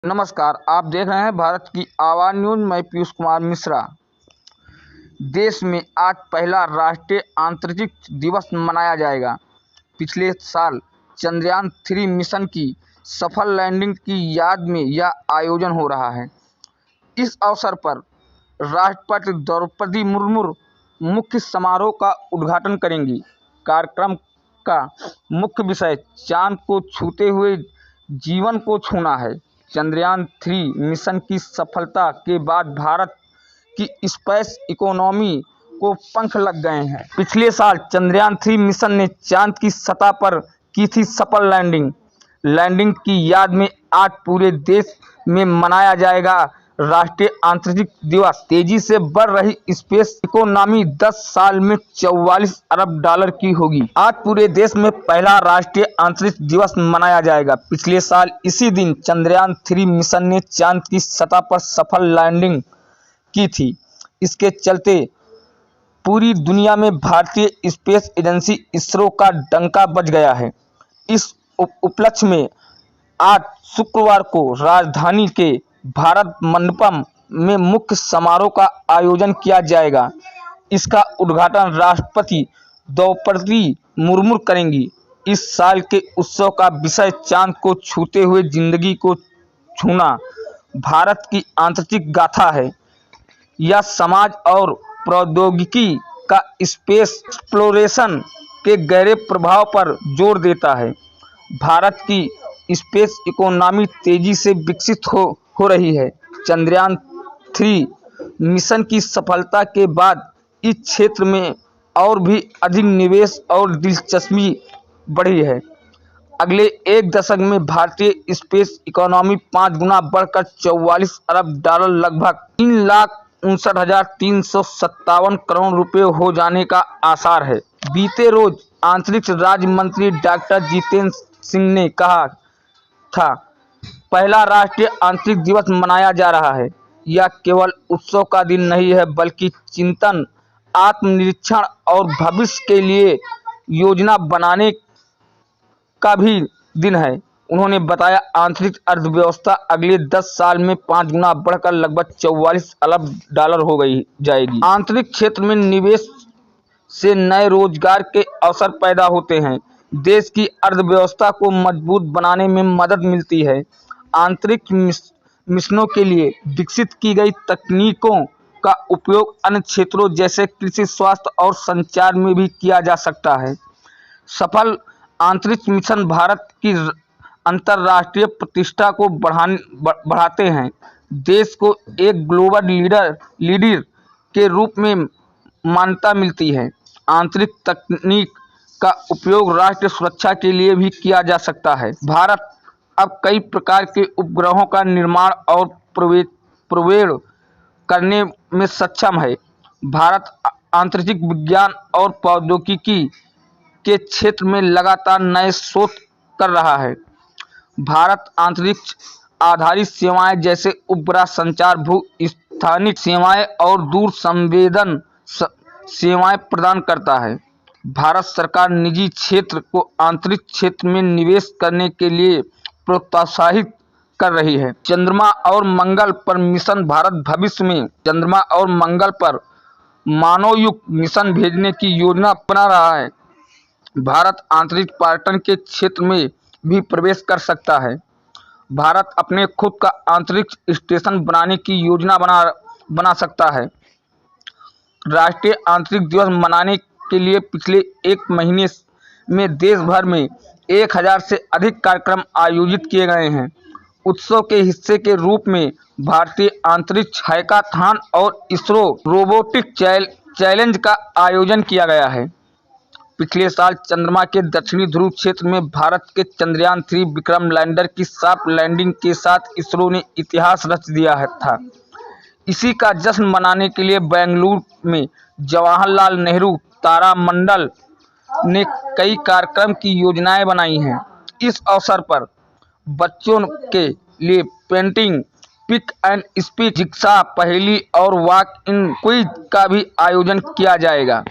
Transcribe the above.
नमस्कार, आप देख रहे हैं भारत की आवाज़ न्यूज़। मैं पीयूष कुमार मिश्रा। देश में आज पहला राष्ट्रीय अंतरिक्ष दिवस मनाया जाएगा। पिछले साल चंद्रयान-3 मिशन की सफल लैंडिंग की याद में यह आयोजन हो रहा है। इस अवसर पर राष्ट्रपति द्रौपदी मुर्मू मुख्य समारोह का उद्घाटन करेंगी। कार्यक्रम का मुख्य विषय चांद को छूते हुए जीवन को छूना है। चंद्रयान-3 मिशन की सफलता के बाद भारत की स्पेस इकोनॉमी को पंख लग गए हैं। पिछले साल चंद्रयान-3 मिशन ने चांद की सतह पर की थी सफल लैंडिंग की याद में आज पूरे देश में मनाया जाएगा राष्ट्रीय अंतरिक्ष दिवस। तेजी से बढ़ रही स्पेस इकोनॉमी 10 साल में $44 अरब की होगी। आज पूरे देश में पहला राष्ट्रीय अंतरिक्ष दिवस मनाया जाएगा। पिछले साल इसी दिन चंद्रयान-3 मिशन ने चांद की सतह पर सफल लैंडिंग की थी। इसके चलते पूरी दुनिया में भारतीय स्पेस एजेंसी इसरो का डंका बज गया है। इस उपलक्ष्य में आज शुक्रवार को राजधानी के भारत मंडपम में मुख्य समारोह का आयोजन किया जाएगा। इसका उद्घाटन राष्ट्रपति द्रौपदी मुर्मू करेंगी। इस साल के उत्सव का विषय चांद को छूते हुए जिंदगी को छूना भारत की अंतरिक्ष गाथा है। यह समाज और प्रौद्योगिकी का स्पेस एक्सप्लोरेशन के गहरे प्रभाव पर जोर देता है। भारत की स्पेस इकोनॉमी तेजी से विकसित हो रही है। चंद्रयान-3 मिशन की सफलता के बाद इस क्षेत्र में और भी अधिक निवेश और दिलचस्पी बढ़ी है। अगले एक दशक में भारतीय स्पेस इकोनॉमी 5 गुना बढ़कर $44 अरब लगभग $3,59,357 करोड़ रुपए हो जाने का आसार है। बीते रोज अंतरिक्ष राज्य मंत्री डॉक्टर जितेंद्र सिंह ने कहा था, पहला राष्ट्रीय अंतरिक्ष दिवस मनाया जा रहा है। यह केवल उत्सव का दिन नहीं है, बल्कि चिंतन, आत्मनिरीक्षण और भविष्य के लिए योजना बनाने का भी दिन है। उन्होंने बताया, अंतरिक्ष अर्थव्यवस्था अगले 10 साल में 5 गुना बढ़कर लगभग $44 अरब हो जाएगी। अंतरिक्ष क्षेत्र में निवेश से नए रोजगार के अवसर पैदा होते हैं। देश की अर्थव्यवस्था को मजबूत बनाने में मदद मिलती है। अंतरिक्ष मिशनों के लिए विकसित की गई तकनीकों का उपयोग अन्य क्षेत्रों जैसे कृषि, स्वास्थ्य और संचार में भी किया जा सकता है। सफल अंतरिक्ष मिशन भारत की अंतर्राष्ट्रीय प्रतिष्ठा को बढ़ाते हैं। देश को एक ग्लोबल लीडर के रूप में मान्यता मिलती है। अंतरिक्ष तकनीक का उपयोग राष्ट्रीय सुरक्षा के लिए भी किया जा सकता है। भारत अब कई प्रकार के उपग्रहों का निर्माण और प्रक्षेपण करने में सक्षम है। भारत अंतरिक्ष विज्ञान और प्रौद्योगिकी के क्षेत्र में लगातार नए शोध कर रहा है। भारत अंतरिक्ष आधारित सेवाएं जैसे उपग्रह संचार, भू-स्थानिक सेवाएं और दूर संवेदन सेवाएं प्रदान करता है। भारत सरकार निजी क्षेत्र को अंतरिक्ष क्षेत्र में निवेश करने के लिए प्रोत्साहित कर रही है। चंद्रमा और मंगल पर मिशन भारत भविष्य में चंद्रमा और मंगल पर मानवयुक्त मिशन भेजने की योजना बना रहा है। भारत अंतरिक्ष पर्यटन के क्षेत्र में भी प्रवेश कर सकता है। भारत अपने खुद का अंतरिक्ष स्टेशन बनाने की योजना बना सकता है। राष्ट्रीय अंतरिक्ष दिवस मनाने के लिए पिछले एक महीने में देश भर में 1000 से अधिक कार्यक्रम आयोजित किए गए हैं। उत्सव के हिस्से के रूप में भारतीय अंतरिक्ष हैकाथॉन और इसरो रोबोटिक चैलेंज का आयोजन किया गया है। पिछले साल चंद्रमा के दक्षिणी ध्रुव क्षेत्र में भारत के चंद्रयान-3 विक्रम लैंडर की सॉफ्ट लैंडिंग के साथ इसरो ने इतिहास रच दिया था। इसी का जश्न मनाने के लिए बेंगलुरु में जवाहरलाल नेहरू तारामंडल ने कई कार्यक्रम की योजनाएं बनाई हैं। इस अवसर पर बच्चों के लिए painting, pick and speech, jigsaw पहेली और वॉक इन क्विज का भी आयोजन किया जाएगा।